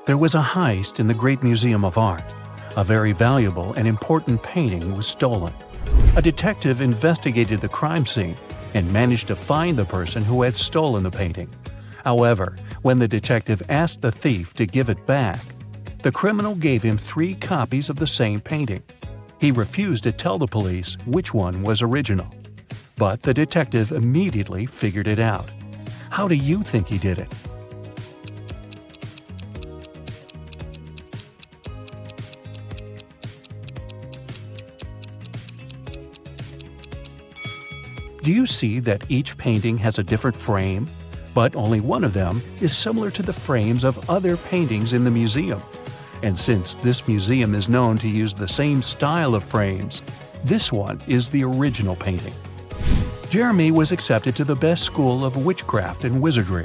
There was a heist in the Great Museum of Art. A very valuable and important painting was stolen. A detective investigated the crime scene and managed to find the person who had stolen the painting. However, when the detective asked the thief to give it back, the criminal gave him 3 copies of the same painting. He refused to tell the police which one was original. But the detective immediately figured it out. How do you think he did it? Do you see that each painting has a different frame? But only one of them is similar to the frames of other paintings in the museum. And since this museum is known to use the same style of frames, this one is the original painting. Jeremy was accepted to the best school of witchcraft and wizardry.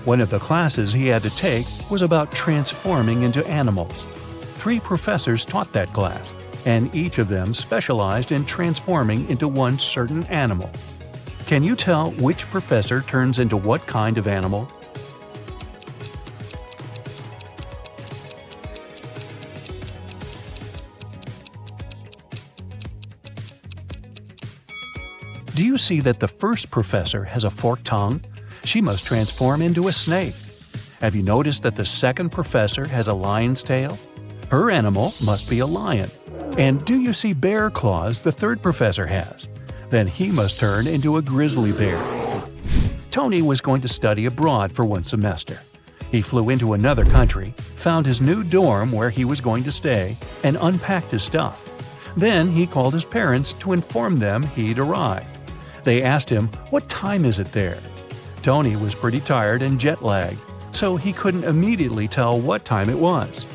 One of the classes he had to take was about transforming into animals. 3 professors taught that class, and each of them specialized in transforming into one certain animal. Can you tell which professor turns into what kind of animal? Do you see that the first professor has a forked tongue? She must transform into a snake. Have you noticed that the second professor has a lion's tail? Her animal must be a lion. And do you see bear claws the third professor has? Then he must turn into a grizzly bear. Tony was going to study abroad for 1 semester. He flew into another country, found his new dorm where he was going to stay, and unpacked his stuff. Then he called his parents to inform them he'd arrived. They asked him, "What time is it there?" Tony was pretty tired and jet-lagged, so he couldn't immediately tell what time it was.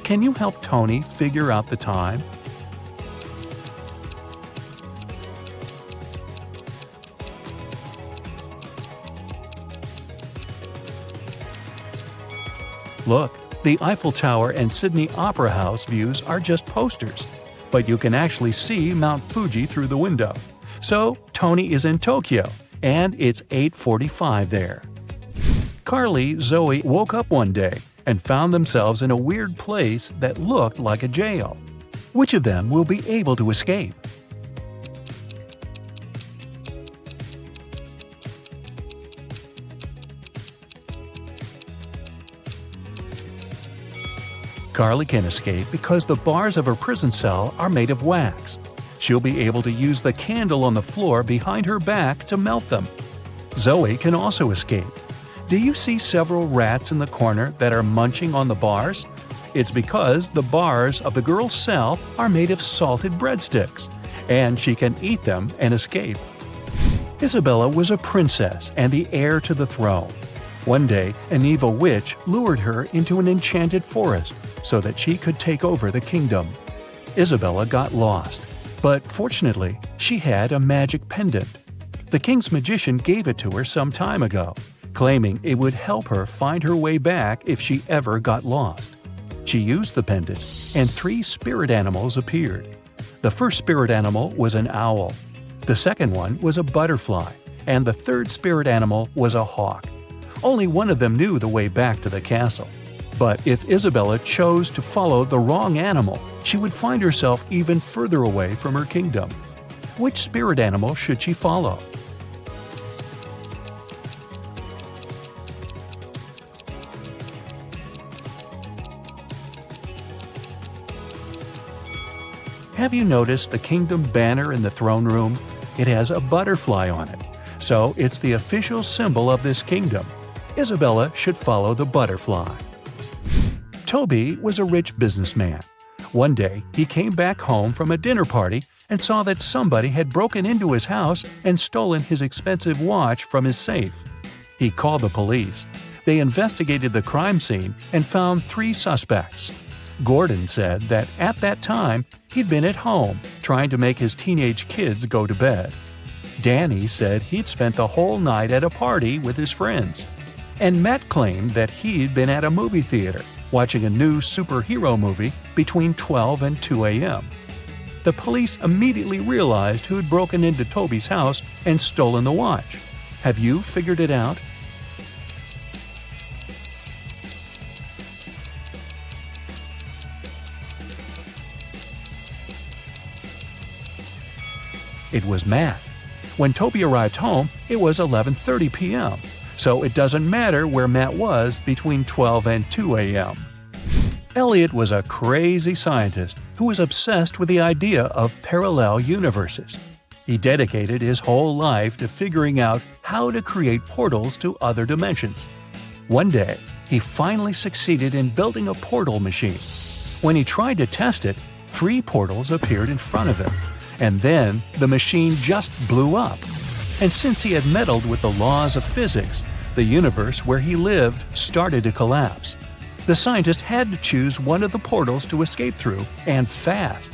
Can you help Tony figure out the time? Look, the Eiffel Tower and Sydney Opera House views are just posters, but you can actually see Mount Fuji through the window. So, Tony is in Tokyo, and it's 8:45 there. Carly, Zoe woke up one day and found themselves in a weird place that looked like a jail. Which of them will be able to escape? Carly can escape because the bars of her prison cell are made of wax. She'll be able to use the candle on the floor behind her back to melt them. Zoe can also escape. Do you see several rats in the corner that are munching on the bars? It's because the bars of the girl's cell are made of salted breadsticks, and she can eat them and escape. Isabella was a princess and the heir to the throne. One day, an evil witch lured her into an enchanted forest so that she could take over the kingdom. Isabella got lost, but fortunately, she had a magic pendant. The king's magician gave it to her some time ago, claiming it would help her find her way back if she ever got lost. She used the pendant, and 3 spirit animals appeared. The first spirit animal was an owl, the second one was a butterfly, and the third spirit animal was a hawk. Only one of them knew the way back to the castle. But if Isabella chose to follow the wrong animal, she would find herself even further away from her kingdom. Which spirit animal should she follow? Have you noticed the kingdom banner in the throne room? It has a butterfly on it, so it's the official symbol of this kingdom. Isabella should follow the butterfly. Toby was a rich businessman. One day, he came back home from a dinner party and saw that somebody had broken into his house and stolen his expensive watch from his safe. He called the police. They investigated the crime scene and found 3 suspects. Gordon said that at that time, he'd been at home trying to make his teenage kids go to bed. Danny said he'd spent the whole night at a party with his friends. And Matt claimed that he'd been at a movie theater watching a new superhero movie between 12 and 2 a.m. The police immediately realized who'd broken into Toby's house and stolen the watch. Have you figured it out? It was Matt. When Toby arrived home, it was 11:30 p.m., so it doesn't matter where Matt was between 12 and 2 a.m. Elliot was a crazy scientist who was obsessed with the idea of parallel universes. He dedicated his whole life to figuring out how to create portals to other dimensions. One day, he finally succeeded in building a portal machine. When he tried to test it, 3 portals appeared in front of him, and then the machine just blew up. And since he had meddled with the laws of physics, the universe where he lived started to collapse. The scientist had to choose one of the portals to escape through, and fast.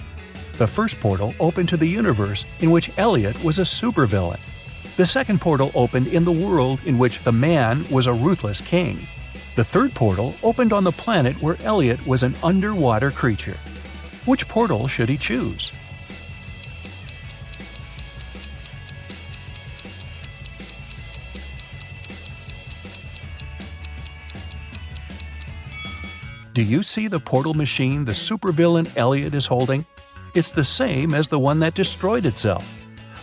The first portal opened to the universe in which Elliot was a supervillain. The second portal opened in the world in which the man was a ruthless king. The third portal opened on the planet where Elliot was an underwater creature. Which portal should he choose? Do you see the portal machine the supervillain Elliot is holding? It's the same as the one that destroyed itself.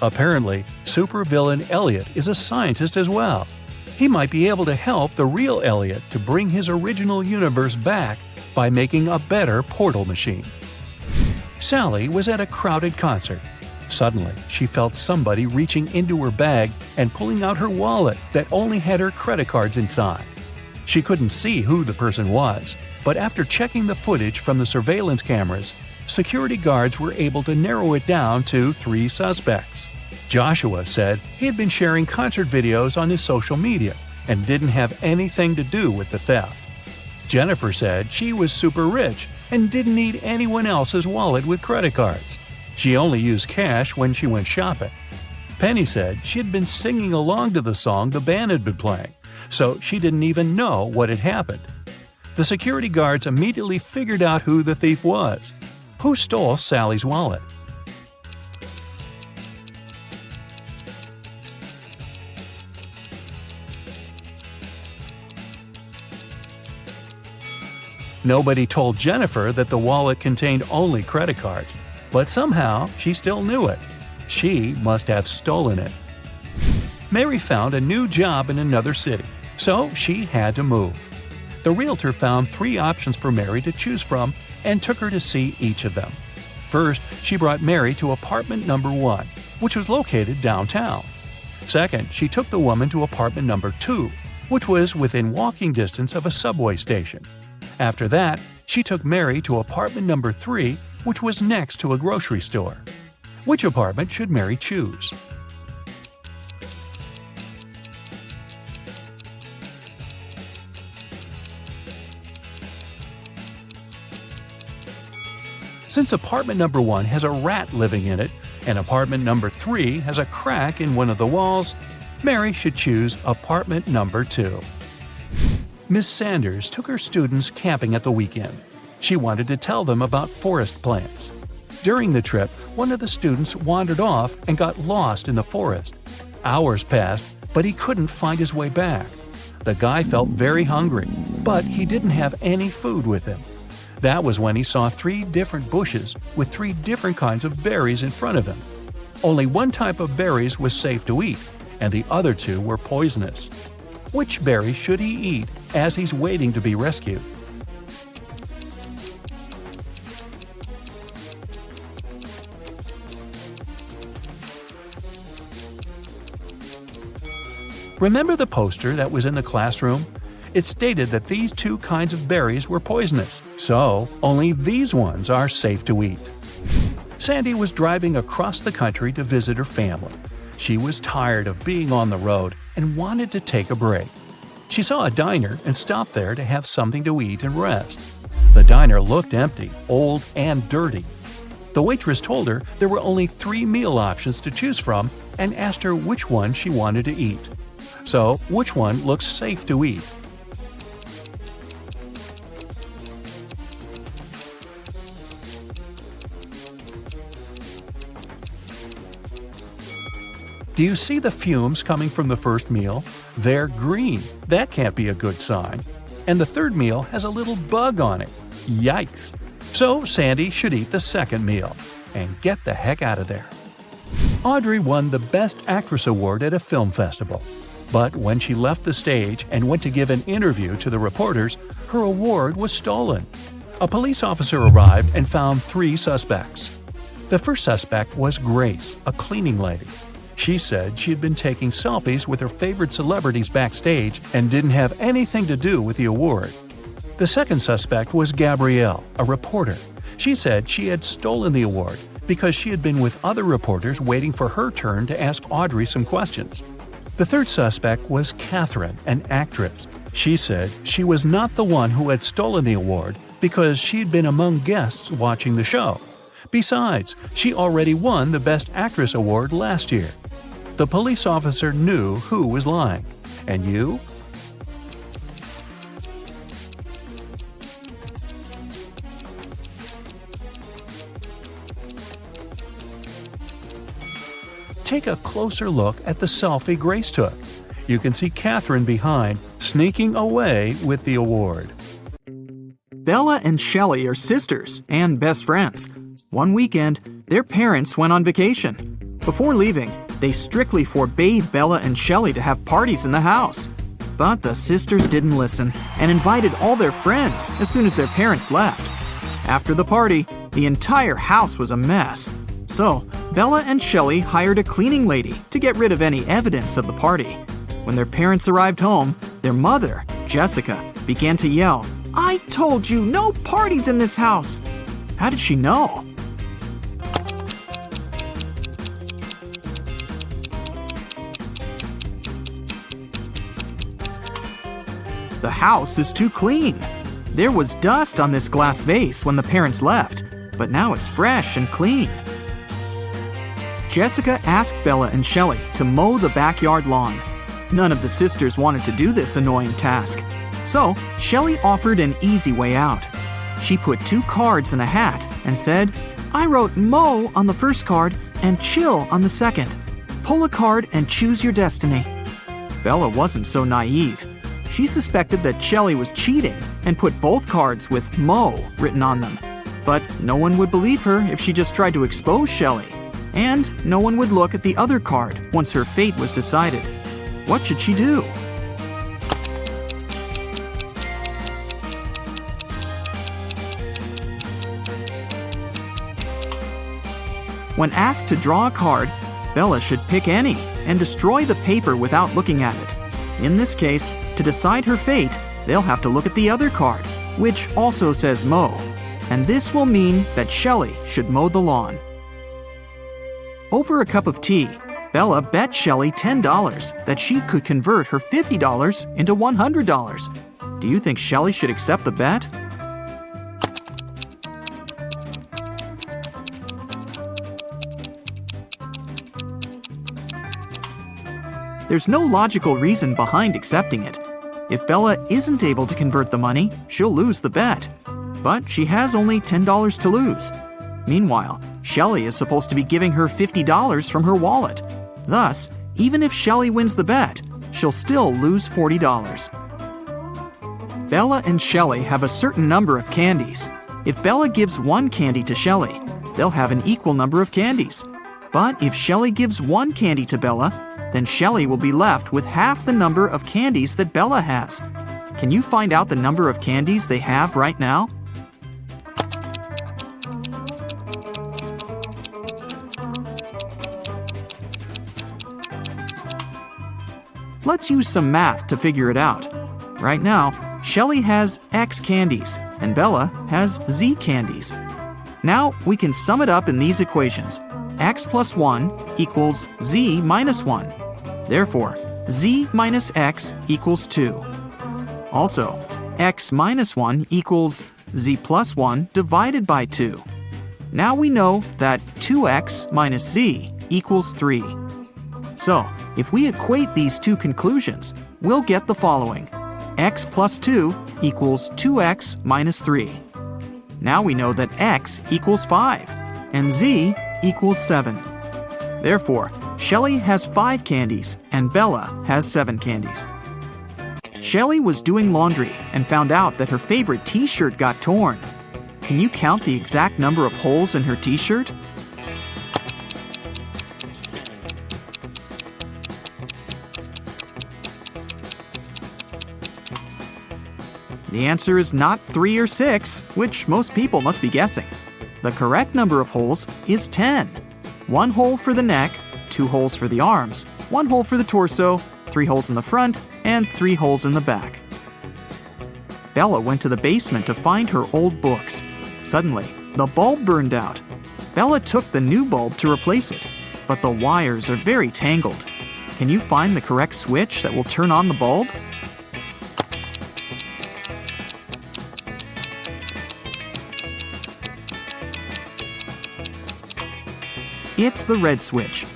Apparently, supervillain Elliot is a scientist as well. He might be able to help the real Elliot to bring his original universe back by making a better portal machine. Sally was at a crowded concert. Suddenly, she felt somebody reaching into her bag and pulling out her wallet that only had her credit cards inside. She couldn't see who the person was, but after checking the footage from the surveillance cameras, security guards were able to narrow it down to 3 suspects. Joshua said he had been sharing concert videos on his social media and didn't have anything to do with the theft. Jennifer said she was super rich and didn't need anyone else's wallet with credit cards. She only used cash when she went shopping. Penny said she had been singing along to the song the band had been playing, so she didn't even know what had happened. The security guards immediately figured out who the thief was. Who stole Sally's wallet? Nobody told Jennifer that the wallet contained only credit cards, but somehow she still knew it. She must have stolen it. Mary found a new job in another city, so she had to move. The Realtor found 3 options for Mary to choose from and took her to see each of them. First, she brought Mary to apartment number 1, which was located downtown. Second, she took the woman to apartment number 2, which was within walking distance of a subway station. After that, she took Mary to apartment number 3, which was next to a grocery store. Which apartment should Mary choose? Since apartment number 1 has a rat living in it, and apartment number 3 has a crack in one of the walls, Mary should choose apartment number 2. Miss Sanders took her students camping at the weekend. She wanted to tell them about forest plants. During the trip, one of the students wandered off and got lost in the forest. Hours passed, but he couldn't find his way back. The guy felt very hungry, but he didn't have any food with him. That was when he saw 3 different bushes with 3 different kinds of berries in front of him. Only one type of berries was safe to eat, and the other 2 were poisonous. Which berry should he eat as he's waiting to be rescued? Remember the poster that was in the classroom? It stated that these 2 kinds of berries were poisonous, so only these ones are safe to eat. Sandy was driving across the country to visit her family. She was tired of being on the road and wanted to take a break. She saw a diner and stopped there to have something to eat and rest. The diner looked empty, old, and dirty. The waitress told her there were only 3 meal options to choose from and asked her which one she wanted to eat. So, which one looks safe to eat? Do you see the fumes coming from the first meal? They're green. That can't be a good sign. And the third meal has a little bug on it. Yikes! So Sandy should eat the second meal and get the heck out of there. Audrey won the Best Actress award at a film festival. But when she left the stage and went to give an interview to the reporters, her award was stolen. A police officer arrived and found 3 suspects. The first suspect was Grace, a cleaning lady. She said she had been taking selfies with her favorite celebrities backstage and didn't have anything to do with the award. The second suspect was Gabrielle, a reporter. She said she had stolen the award because she had been with other reporters waiting for her turn to ask Audrey some questions. The third suspect was Catherine, an actress. She said she was not the one who had stolen the award because she'd been among guests watching the show. Besides, she already won the Best Actress award last year. The police officer knew who was lying. And you? Take a closer look at the selfie Grace took. You can see Catherine behind, sneaking away with the award. Bella and Shelley are sisters and best friends. One weekend, their parents went on vacation. Before leaving, they strictly forbade Bella and Shelley to have parties in the house. But the sisters didn't listen and invited all their friends as soon as their parents left. After the party, the entire house was a mess. So, Bella and Shelley hired a cleaning lady to get rid of any evidence of the party. When their parents arrived home, their mother, Jessica, began to yell, "I told you, no parties in this house!" How did she know? The house is too clean. There was dust on this glass vase when the parents left, but now it's fresh and clean. Jessica asked Bella and Shelley to mow the backyard lawn. None of the sisters wanted to do this annoying task, so Shelley offered an easy way out. She put 2 cards in a hat and said, "I wrote mow on the first card and chill on the second. Pull a card and choose your destiny." Bella wasn't so naive. She suspected that Shelley was cheating and put both cards with mow written on them. But no one would believe her if she just tried to expose Shelley. And no one would look at the other card once her fate was decided. What should she do? When asked to draw a card, Bella should pick any and destroy the paper without looking at it. In this case, to decide her fate, they'll have to look at the other card, which also says mow. And this will mean that Shelley should mow the lawn. Over a cup of tea, Bella bet Shelley $10 that she could convert her $50 into $100. Do you think Shelley should accept the bet? There's no logical reason behind accepting it. If Bella isn't able to convert the money, she'll lose the bet. But she has only $10 to lose. Meanwhile, Shelley is supposed to be giving her $50 from her wallet. Thus, even if Shelley wins the bet, she'll still lose $40. Bella and Shelley have a certain number of candies. If Bella gives 1 candy to Shelley, they'll have an equal number of candies. But if Shelley gives 1 candy to Bella, then Shelley will be left with half the number of candies that Bella has. Can you find out the number of candies they have right now? Let's use some math to figure it out. Right now, Shelley has X candies and Bella has Z candies. Now we can sum it up in these equations. X plus 1 equals Z minus 1. Therefore, Z minus X equals 2. Also, X minus 1 equals Z plus 1 divided by 2. Now we know that 2X minus Z equals 3. So, if we equate these two conclusions, we'll get the following. X plus 2 equals 2X minus 3. Now we know that X equals 5 and Z equals 7. Therefore, Shelley has 5 candies and Bella has 7 candies. Shelley was doing laundry and found out that her favorite t-shirt got torn. Can you count the exact number of holes in her t-shirt? The answer is not 3 or 6, which most people must be guessing. The correct number of holes is 10. 1 hole for the neck, 2 holes for the arms, 1 hole for the torso, 3 holes in the front, and 3 holes in the back. Bella went to the basement to find her old books. Suddenly, the bulb burned out. Bella took the new bulb to replace it, but the wires are very tangled. Can you find the correct switch that will turn on the bulb? It's the red switch.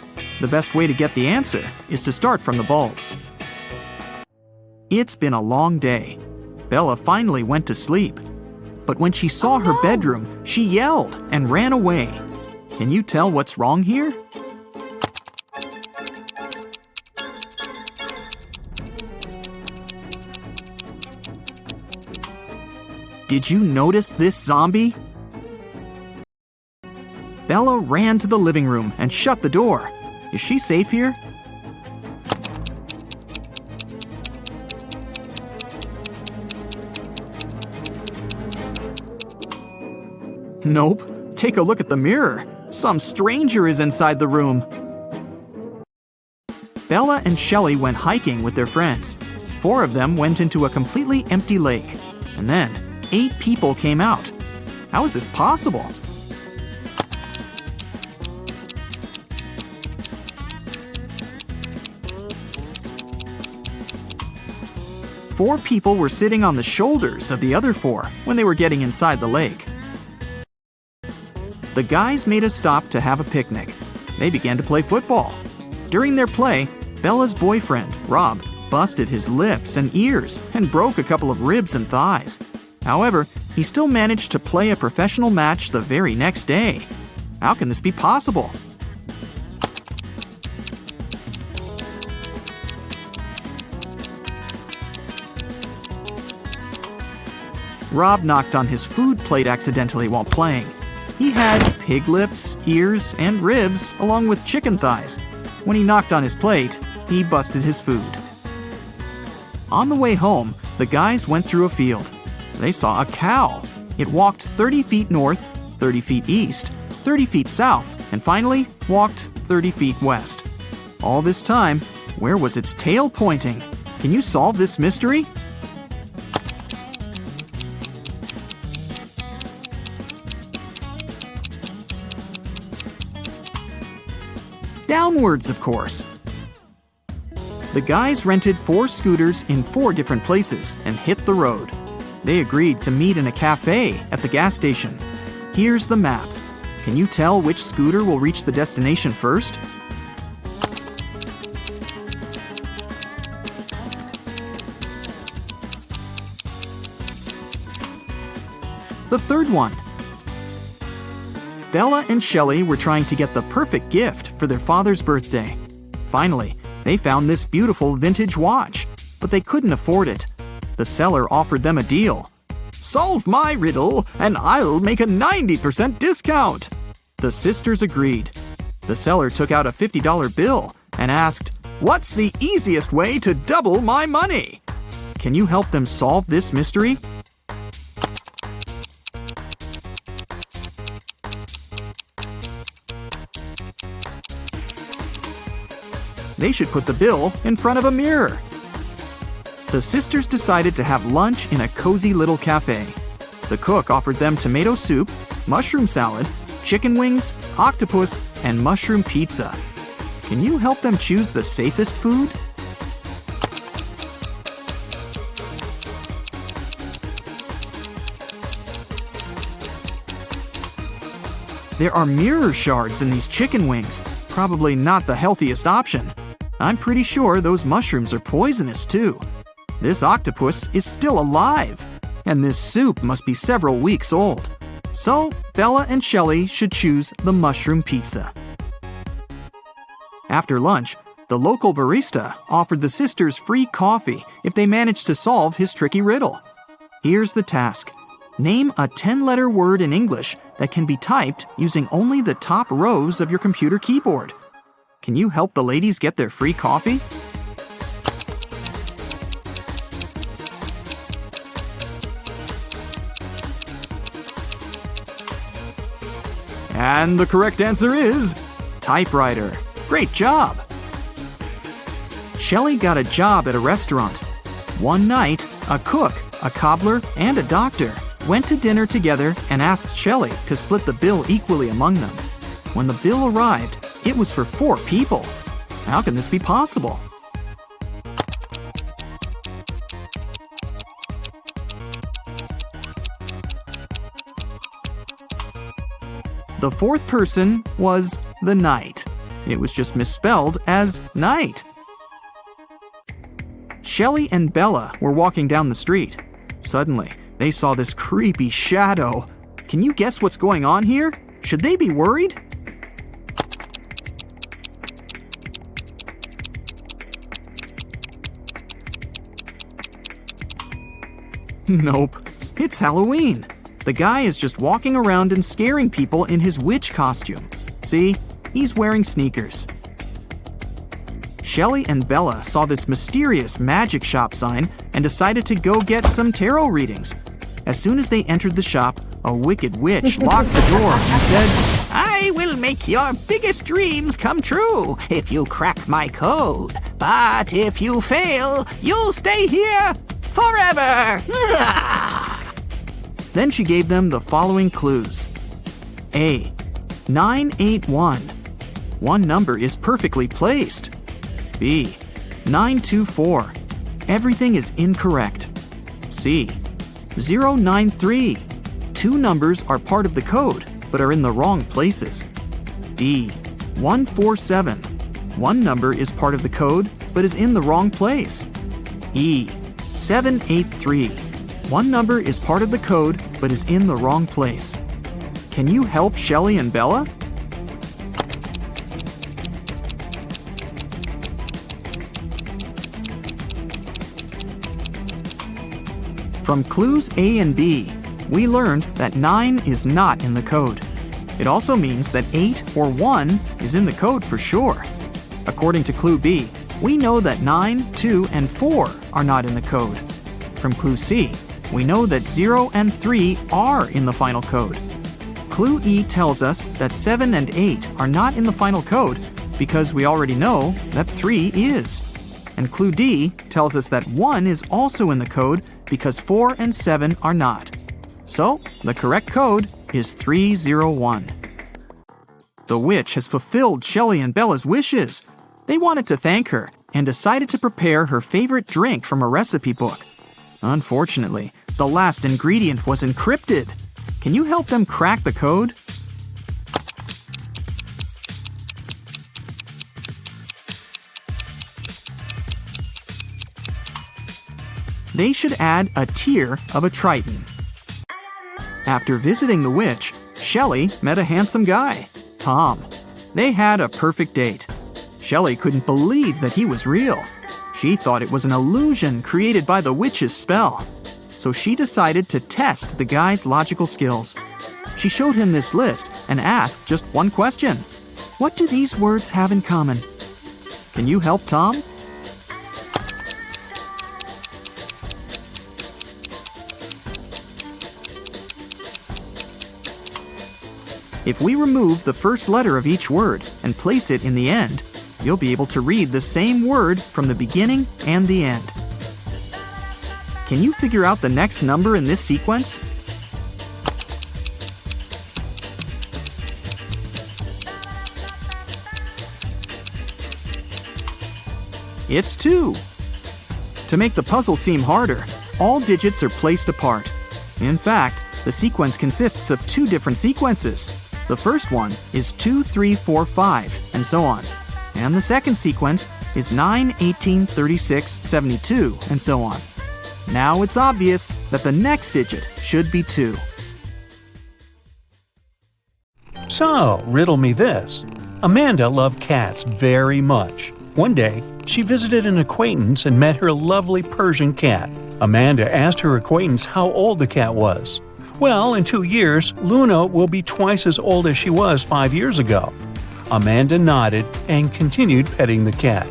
The best way to get the answer is to start from the bulb. It's been a long day. Bella finally went to sleep. But when she saw her bedroom, she yelled and ran away. Can you tell what's wrong here? Did you notice this zombie? Bella ran to the living room and shut the door. Is she safe here? Nope. Take a look at the mirror. Some stranger is inside the room. Bella and Shelley went hiking with their friends. 4 of them went into a completely empty lake. And then 8 people came out. How is this possible? Four people were sitting on the shoulders of the other 4 when they were getting inside the lake. The guys made a stop to have a picnic. They began to play football. During their play, Bella's boyfriend, Rob, busted his lips and ears and broke a couple of ribs and thighs. However, he still managed to play a professional match the very next day. How can this be possible? Rob knocked on his food plate accidentally while playing. He had pig lips, ears, and ribs, along with chicken thighs. When he knocked on his plate, he busted his food. On the way home, the guys went through a field. They saw a cow. It walked 30 feet north, 30 feet east, 30 feet south, and finally walked 30 feet west. All this time, where was its tail pointing? Can you solve this mystery? Downwards, of course. The guys rented 4 scooters in 4 different places and hit the road. They agreed to meet in a café at the gas station. Here's the map. Can you tell which scooter will reach the destination first? The third one. Bella and Shelley were trying to get the perfect gift for their father's birthday. Finally, they found this beautiful vintage watch, but they couldn't afford it. The seller offered them a deal. "Solve my riddle, and I'll make a 90% discount." The sisters agreed. The seller took out a $50 bill and asked, "What's the easiest way to double my money?" Can you help them solve this mystery? They should put the bill in front of a mirror. The sisters decided to have lunch in a cozy little cafe. The cook offered them tomato soup, mushroom salad, chicken wings, octopus, and mushroom pizza. Can you help them choose the safest food? There are mirror shards in these chicken wings. Probably not the healthiest option. I'm pretty sure those mushrooms are poisonous too. This octopus is still alive, and this soup must be several weeks old. So, Bella and Shelley should choose the mushroom pizza. After lunch, the local barista offered the sisters free coffee if they managed to solve his tricky riddle. Here's the task. Name a 10-letter word in English that can be typed using only the top rows of your computer keyboard. Can you help the ladies get their free coffee? And the correct answer is typewriter. Great job! Shelley got a job at a restaurant. One night, a cook, a cobbler, and a doctor went to dinner together and asked Shelley to split the bill equally among them. When the bill arrived, it was for 4 people. How can this be possible? The 4th person was the knight. It was just misspelled as night. Shelley and Bella were walking down the street. Suddenly, they saw this creepy shadow. Can you guess what's going on here? Should they be worried? Nope, it's Halloween. The guy is just walking around and scaring people in his witch costume. See, he's wearing sneakers. Shelley and Bella saw this mysterious magic shop sign and decided to go get some tarot readings. As soon as they entered the shop, a wicked witch locked the door and said, "I will make your biggest dreams come true if you crack my code. But if you fail, you'll stay here forever." Then she gave them the following clues. A. 981. One number is perfectly placed. B. 924. Everything is incorrect. C. 093. 2 numbers are part of the code, but are in the wrong places. D. 147. One number is part of the code, but is in the wrong place. E. 783. One number is part of the code, but is in the wrong place. Can you help Shelley and Bella? From clues A and B, we learned that 9 is not in the code. It also means that 8 or 1 is in the code for sure. According to clue B, we know that 9, 2, and 4 are not in the code. From clue C, we know that 0 and 3 are in the final code. Clue E tells us that 7 and 8 are not in the final code because we already know that 3 is. And clue D tells us that 1 is also in the code because 4 and 7 are not. So, the correct code is 301. The witch has fulfilled Shelley and Bella's wishes. They wanted to thank her and decided to prepare her favorite drink from a recipe book. Unfortunately, the last ingredient was encrypted. Can you help them crack the code? They should add a tear of a triton. After visiting the witch, Shelley met a handsome guy, Tom. They had a perfect date. Shelley couldn't believe that he was real. She thought it was an illusion created by the witch's spell. So she decided to test the guy's logical skills. She showed him this list and asked just one question. What do these words have in common? Can you help Tom? If we remove the first letter of each word and place it in the end, you'll be able to read the same word from the beginning and the end. Can you figure out the next number in this sequence? It's 2. To make the puzzle seem harder, all digits are placed apart. In fact, the sequence consists of 2 different sequences. The first one is 2, 3, 4, 5, and so on. And the second sequence is 9, 18, 36, 72, and so on. Now it's obvious that the next digit should be 2. So, riddle me this. Amanda loved cats very much. One day, she visited an acquaintance and met her lovely Persian cat. Amanda asked her acquaintance how old the cat was. Well, in 2 years, Luna will be twice as old as she was 5 years ago. Amanda nodded and continued petting the cat.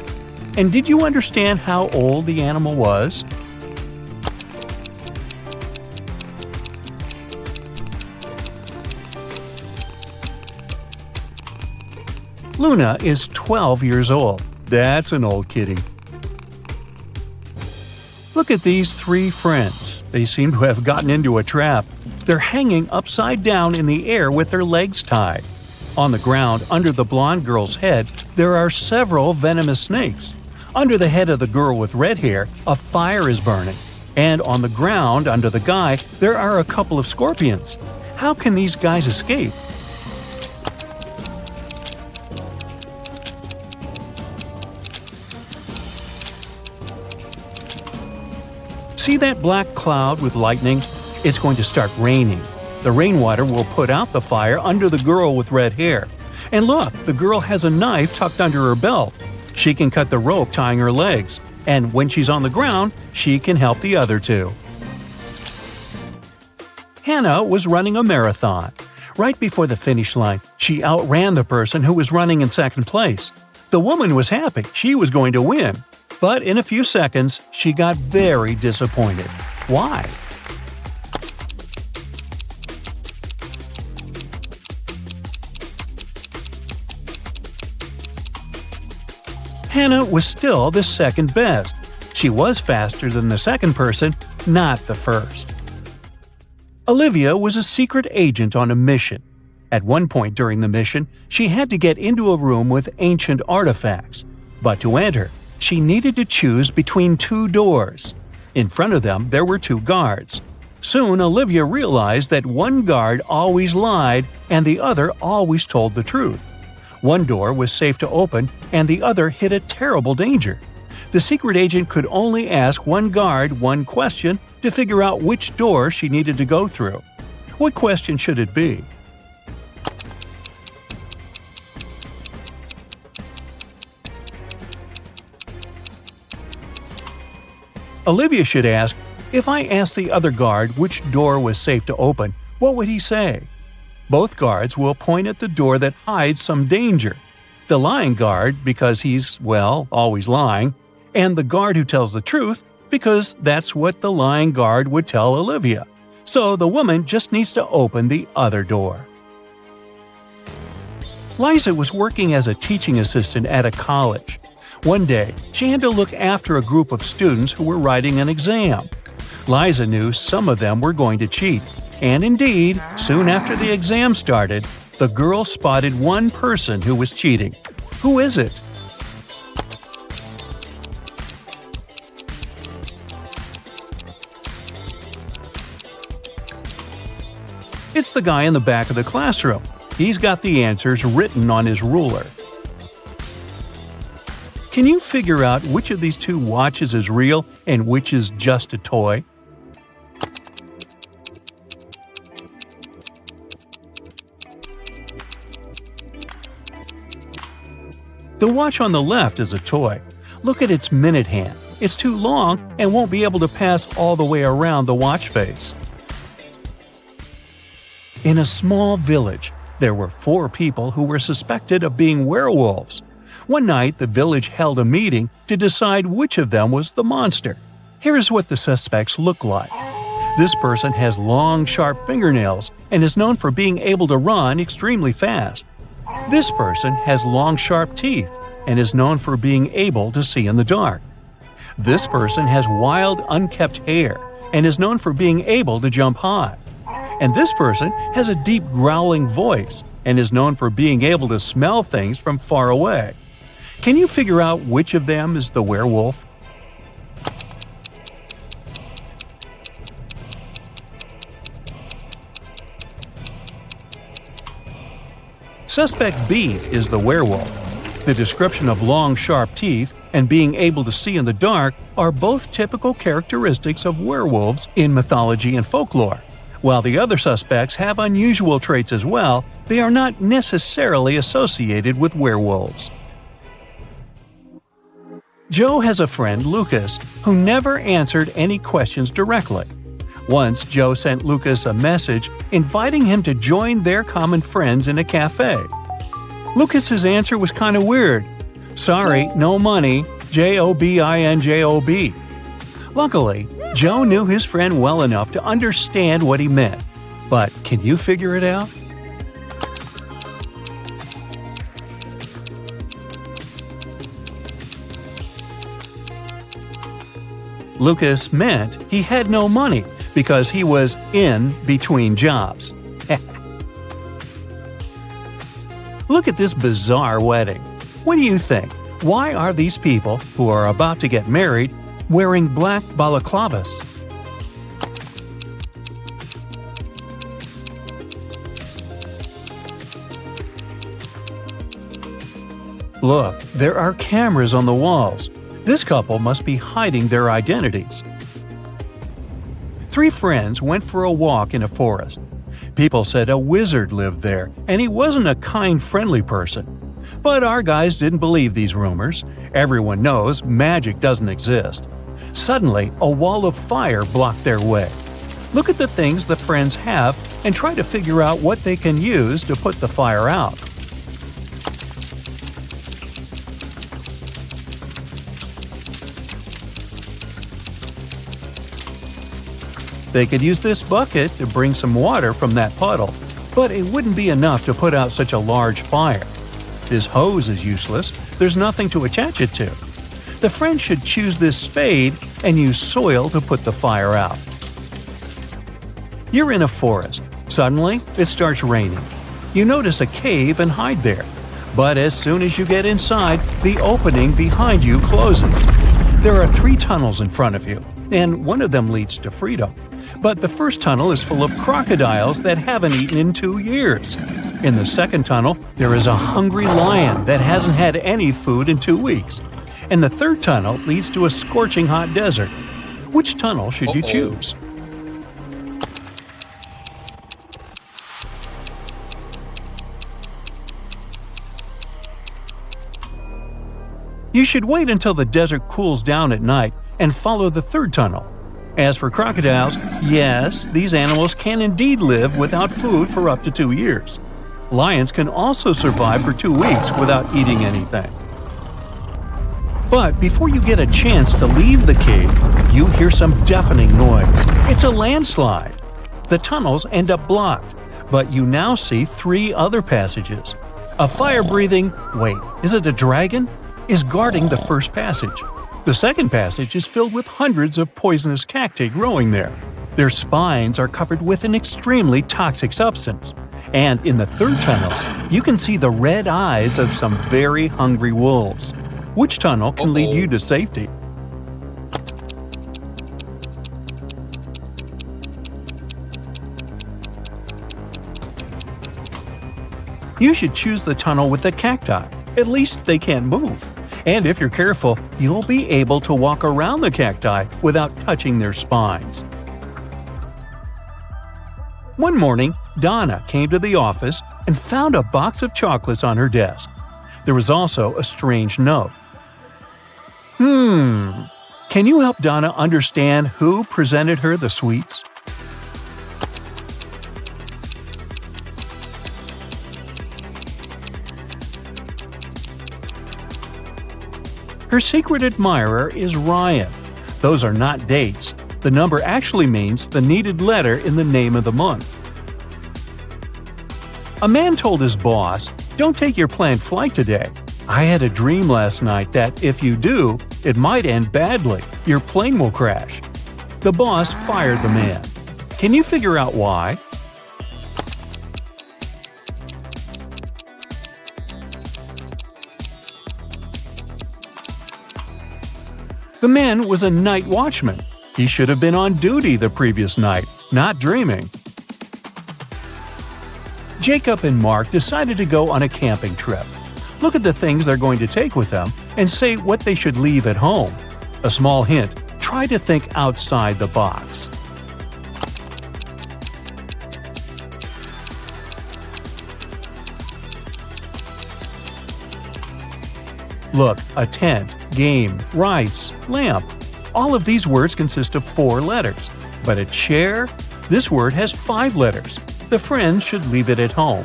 And did you understand how old the animal was? Luna is 12 years old. That's an old kitty. Look at these three friends. They seem to have gotten into a trap. They're hanging upside down in the air with their legs tied. On the ground, under the blonde girl's head, there are several venomous snakes. Under the head of the girl with red hair, a fire is burning. And on the ground, under the guy, there are a couple of scorpions. How can these guys escape? See that black cloud with lightning? It's going to start raining. The rainwater will put out the fire under the girl with red hair. And look, the girl has a knife tucked under her belt. She can cut the rope tying her legs. And when she's on the ground, she can help the other two. Hannah was running a marathon. Right before the finish line, she outran the person who was running in second place. The woman was happy she was going to win. But in a few seconds, she got very disappointed. Why? Hannah was still the second best. She was faster than the second person, not the first. Olivia was a secret agent on a mission. At one point during the mission, she had to get into a room with ancient artifacts. But to enter, she needed to choose between two doors. In front of them, there were two guards. Soon, Olivia realized that one guard always lied and the other always told the truth. One door was safe to open and the other hid a terrible danger. The secret agent could only ask one guard one question to figure out which door she needed to go through. What question should it be? Olivia should ask, if I asked the other guard which door was safe to open, what would he say? Both guards will point at the door that hides some danger. The lying guard, because he's, well, always lying, and the guard who tells the truth, because that's what the lying guard would tell Olivia. So the woman just needs to open the other door. Liza was working as a teaching assistant at a college. One day, she had to look after a group of students who were writing an exam. Liza knew some of them were going to cheat, and indeed, soon after the exam started, the girl spotted one person who was cheating. Who is it? It's the guy in the back of the classroom. He's got the answers written on his ruler. Can you figure out which of these two watches is real and which is just a toy? The watch on the left is a toy. Look at its minute hand. It's too long and won't be able to pass all the way around the watch face. In a small village, there were 4 people who were suspected of being werewolves. One night, the village held a meeting to decide which of them was the monster. Here's what the suspects look like. This person has long, sharp fingernails and is known for being able to run extremely fast. This person has long, sharp teeth and is known for being able to see in the dark. This person has wild, unkempt hair and is known for being able to jump high. And this person has a deep, growling voice and is known for being able to smell things from far away. Can you figure out which of them is the werewolf? Suspect B is the werewolf. The description of long, sharp teeth and being able to see in the dark are both typical characteristics of werewolves in mythology and folklore. While the other suspects have unusual traits as well, they are not necessarily associated with werewolves. Joe has a friend, Lucas, who never answered any questions directly. Once, Joe sent Lucas a message inviting him to join their common friends in a cafe. Lucas's answer was kind of weird. Sorry, no money, JOBINJOB. Luckily, Joe knew his friend well enough to understand what he meant. But can you figure it out? Lucas meant he had no money because he was in between jobs. Look at this bizarre wedding. What do you think? Why are these people, who are about to get married, wearing black balaclavas? Look, there are cameras on the walls. This couple must be hiding their identities. 3 friends went for a walk in a forest. People said a wizard lived there, and he wasn't a kind, friendly person. But our guys didn't believe these rumors. Everyone knows magic doesn't exist. Suddenly, a wall of fire blocked their way. Look at the things the friends have and try to figure out what they can use to put the fire out. They could use this bucket to bring some water from that puddle, but it wouldn't be enough to put out such a large fire. This hose is useless, there's nothing to attach it to. The friends should choose this spade and use soil to put the fire out. You're in a forest. Suddenly, it starts raining. You notice a cave and hide there. But as soon as you get inside, the opening behind you closes. There are 3 tunnels in front of you, and one of them leads to freedom. But the first tunnel is full of crocodiles that haven't eaten in 2 years. In the second tunnel, there is a hungry lion that hasn't had any food in 2 weeks. And the third tunnel leads to a scorching hot desert. Which tunnel should you choose? You should wait until the desert cools down at night and follow the third tunnel. As for crocodiles, yes, these animals can indeed live without food for up to 2 years. Lions can also survive for 2 weeks without eating anything. But before you get a chance to leave the cave, you hear some deafening noise. It's a landslide. The tunnels end up blocked, but you now see 3 other passages. A fire-breathing, wait, is it a dragon? Is guarding the first passage. The second passage is filled with hundreds of poisonous cacti growing there. Their spines are covered with an extremely toxic substance. And in the third tunnel, you can see the red eyes of some very hungry wolves. Which tunnel can lead you to safety? You should choose the tunnel with the cacti. At least they can't move. And if you're careful, you'll be able to walk around the cacti without touching their spines. One morning, Donna came to the office and found a box of chocolates on her desk. There was also a strange note. Can you help Donna understand who presented her the sweets? Her secret admirer is Ryan. Those are not dates. The number actually means the needed letter in the name of the month. A man told his boss, "Don't take your planned flight today. I had a dream last night that if you do, it might end badly. Your plane will crash." The boss fired the man. Can you figure out why? The man was a night watchman. He should have been on duty the previous night, not dreaming. Jacob and Mark decided to go on a camping trip. Look at the things they're going to take with them and say what they should leave at home. A small hint, try to think outside the box. Look, a tent, game, rice, lamp. All of these words consist of 4 letters. But a chair? This word has 5 letters. The friends should leave it at home.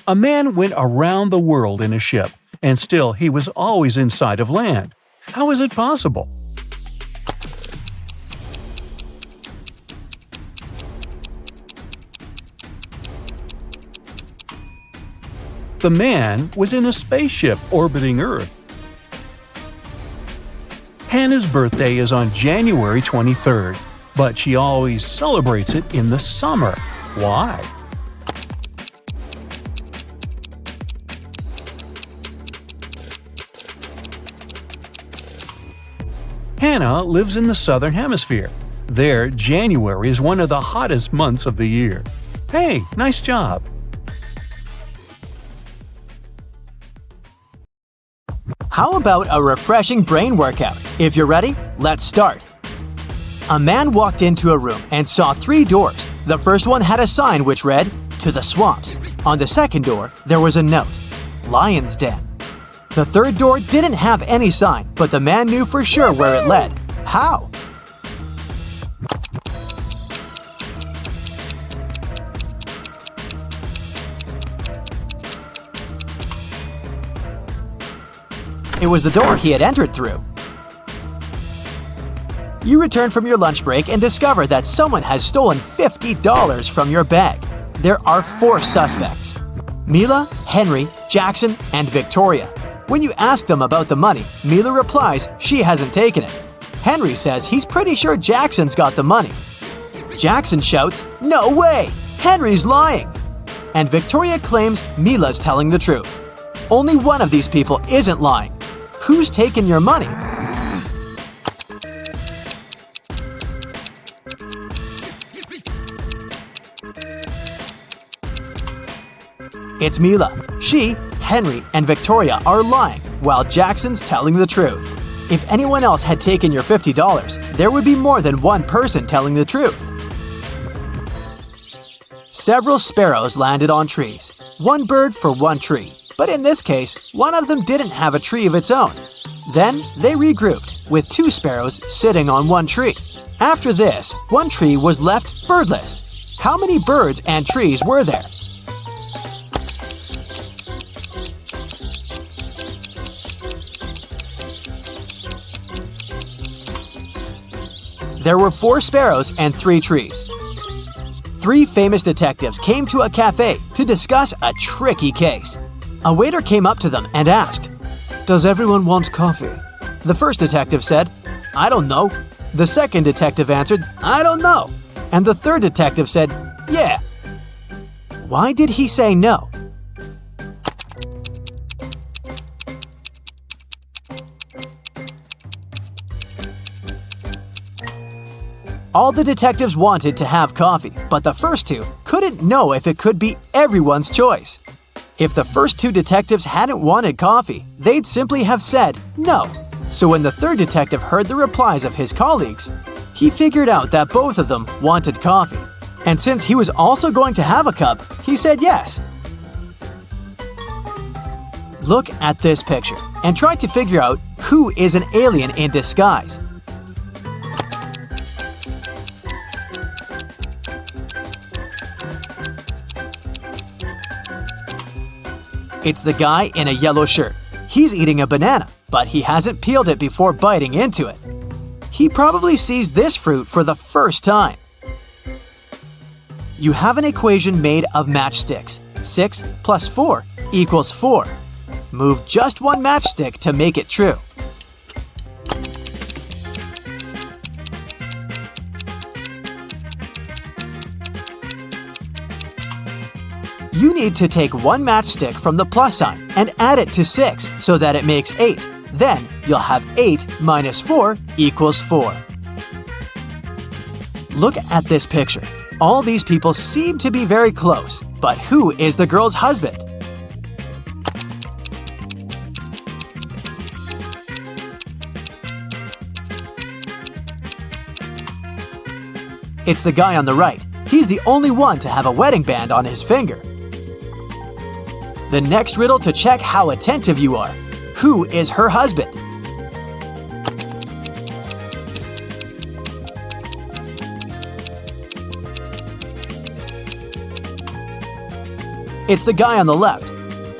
A man went around the world in a ship, and still he was always in sight of land. How is it possible? The man was in a spaceship orbiting Earth. Hannah's birthday is on January 23rd, but she always celebrates it in the summer. Why? Hannah lives in the Southern Hemisphere. There, January is one of the hottest months of the year. Hey, nice job! How about a refreshing brain workout? If you're ready, let's start. A man walked into a room and saw 3 doors. The first one had a sign which read, "To the swamps." On the second door, there was a note, "Lion's Den." The third door didn't have any sign, but the man knew for sure where it led. How? It was the door he had entered through. You return from your lunch break and discover that someone has stolen $50 from your bag. There are 4 suspects: Mila, Henry, Jackson, and Victoria. When you ask them about the money, Mila replies she hasn't taken it. Henry says he's pretty sure Jackson's got the money. Jackson shouts, "No way! Henry's lying!" And Victoria claims Mila's telling the truth. Only one of these people isn't lying. Who's taken your money? It's Mila. She, Henry, and Victoria are lying, while Jackson's telling the truth. If anyone else had taken your $50, there would be more than one person telling the truth. Several sparrows landed on trees. One bird for one tree. But in this case, one of them didn't have a tree of its own. Then they regrouped, with 2 sparrows sitting on one tree. After this, one tree was left birdless. How many birds and trees were there? There were 4 sparrows and 3 trees. 3 famous detectives came to a café to discuss a tricky case. A waiter came up to them and asked, "Does everyone want coffee?" The first detective said, "I don't know." The second detective answered, "I don't know." And the third detective said, "Yeah." Why did he say no? All the detectives wanted to have coffee, but the first 2 couldn't know if it could be everyone's choice. If the first 2 detectives hadn't wanted coffee, they'd simply have said no. So when the third detective heard the replies of his colleagues, he figured out that both of them wanted coffee. And since he was also going to have a cup, he said yes. Look at this picture and try to figure out who is an alien in disguise. It's the guy in a yellow shirt. He's eating a banana, but he hasn't peeled it before biting into it. He probably sees this fruit for the first time. You have an equation made of matchsticks. 6 plus 4 equals 4. Move just one matchstick to make it true. You need to take one matchstick from the plus sign and add it to 6 so that it makes 8. Then you'll have 8 minus 4 equals 4. Look at this picture. All these people seem to be very close, but who is the girl's husband? It's the guy on the right. He's the only one to have a wedding band on his finger. The next riddle to check how attentive you are. Who is her husband? It's the guy on the left.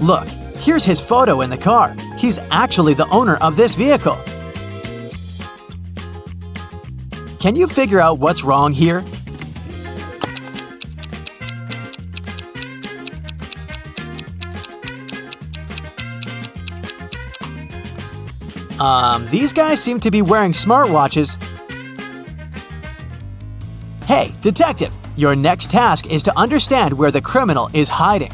Look, here's his photo in the car. He's actually the owner of this vehicle. Can you figure out what's wrong here? These guys seem to be wearing smartwatches. Hey, detective, your next task is to understand where the criminal is hiding.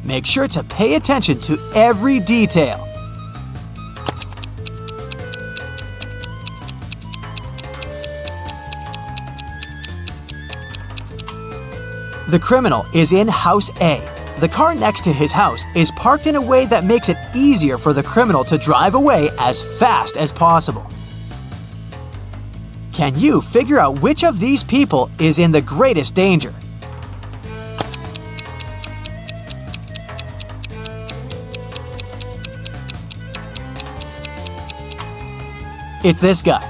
Make sure to pay attention to every detail. The criminal is in House A. The car next to his house is parked in a way that makes it easier for the criminal to drive away as fast as possible. Can you figure out which of these people is in the greatest danger? It's this guy.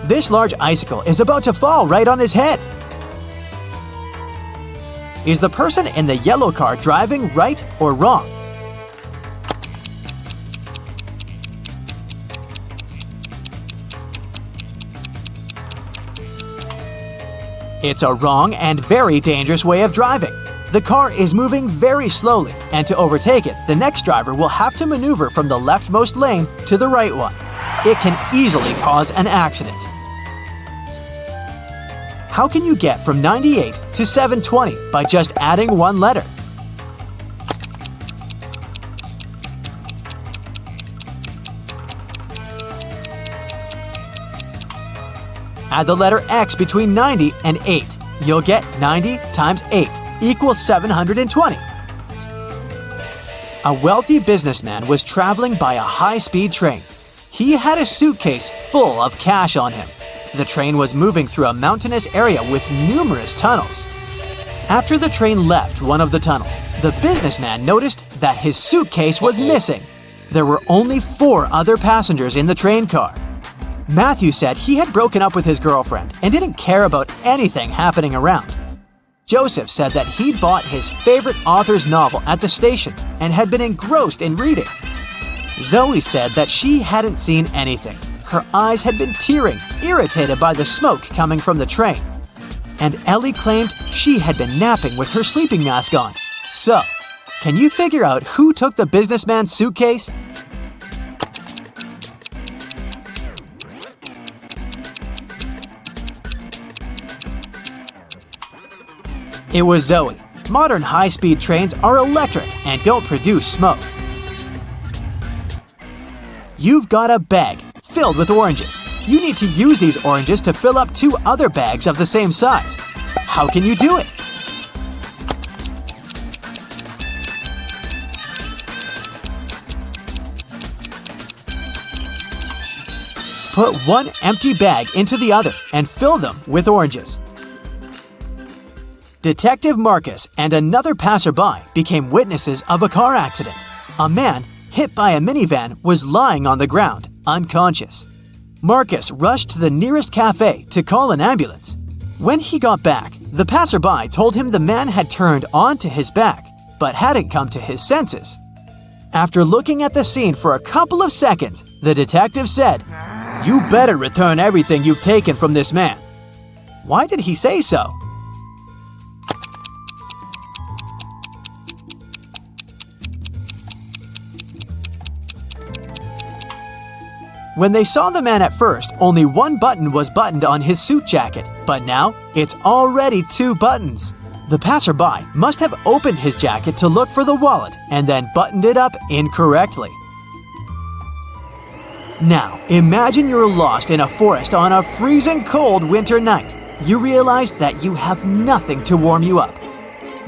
This large icicle is about to fall right on his head. Is the person in the yellow car driving right or wrong? It's a wrong and very dangerous way of driving. The car is moving very slowly, and to overtake it, the next driver will have to maneuver from the leftmost lane to the right one. It can easily cause an accident. How can you get from 98 to 720 by just adding one letter? Add the letter X between 90 and 8. You'll get 90 times 8 equals 720. A wealthy businessman was traveling by a high-speed train. He had a suitcase full of cash on him. The train was moving through a mountainous area with numerous tunnels. After the train left one of the tunnels, the businessman noticed that his suitcase was missing. There were only 4 other passengers in the train car. Matthew said he had broken up with his girlfriend and didn't care about anything happening around. Joseph said that he'd bought his favorite author's novel at the station and had been engrossed in reading. Zoe said that she hadn't seen anything. Her eyes had been tearing, irritated by the smoke coming from the train. And Ellie claimed she had been napping with her sleeping mask on. So, can you figure out who took the businessman's suitcase? It was Zoe. Modern high-speed trains are electric and don't produce smoke. You've got a bag filled with oranges. You need to use these oranges to fill up 2 other bags of the same size. How can you do it? Put one empty bag into the other and fill them with oranges. Detective Marcus and another passerby became witnesses of a car accident. A man, hit by a minivan, was lying on the ground, unconscious. Marcus rushed to the nearest café to call an ambulance. When he got back, the passerby told him the man had turned onto his back, but hadn't come to his senses. After looking at the scene for a couple of seconds, the detective said, "You better return everything you've taken from this man." Why did he say so? When they saw the man at first, only one button was buttoned on his suit jacket, but now it's already 2 buttons. The passerby must have opened his jacket to look for the wallet and then buttoned it up incorrectly. Now, imagine you're lost in a forest on a freezing cold winter night. You realize that you have nothing to warm you up.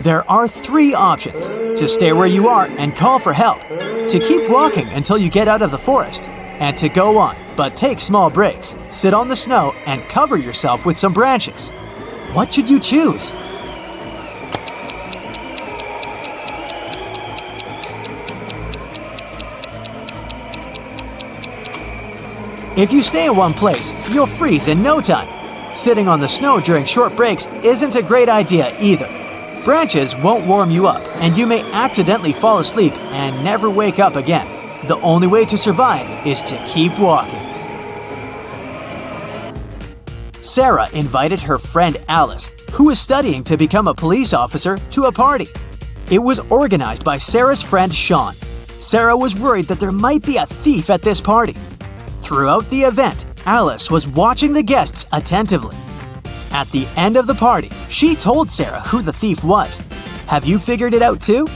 There are 3 options: to stay where you are and call for help, to keep walking until you get out of the forest, and to go on, but take small breaks, sit on the snow, and cover yourself with some branches. What should you choose? If you stay in one place, you'll freeze in no time. Sitting on the snow during short breaks isn't a great idea either. Branches won't warm you up, and you may accidentally fall asleep and never wake up again. The only way to survive is to keep walking. Sarah invited her friend Alice, who was studying to become a police officer, to a party. It was organized by Sarah's friend Sean. Sarah was worried that there might be a thief at this party. Throughout the event, Alice was watching the guests attentively. At the end of the party, she told Sarah who the thief was. Have you figured it out too?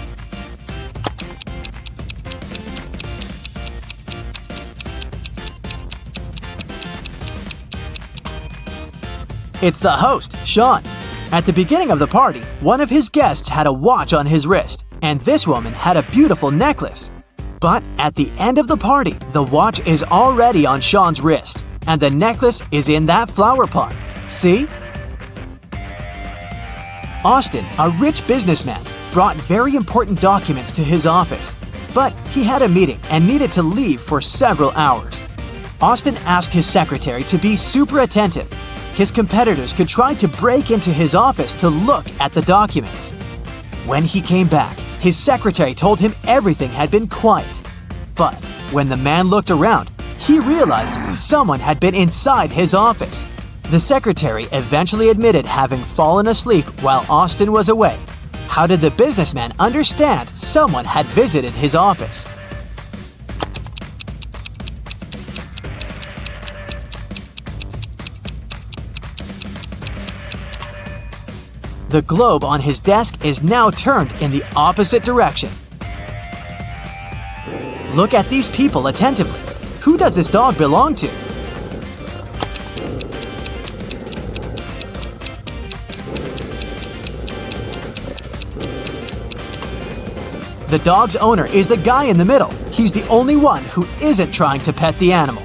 It's the host, Sean. At the beginning of the party, one of his guests had a watch on his wrist, and this woman had a beautiful necklace. But at the end of the party, the watch is already on Sean's wrist, and the necklace is in that flower pot. See? Austin, a rich businessman, brought very important documents to his office, but he had a meeting and needed to leave for several hours. Austin asked his secretary to be super attentive. His competitors could try to break into his office to look at the documents. When he came back, his secretary told him everything had been quiet. But when the man looked around, he realized someone had been inside his office. The secretary eventually admitted having fallen asleep while Austin was away. How did the businessman understand someone had visited his office? The globe on his desk is now turned in the opposite direction. Look at these people attentively. Who does this dog belong to? The dog's owner is the guy in the middle. He's the only one who isn't trying to pet the animal.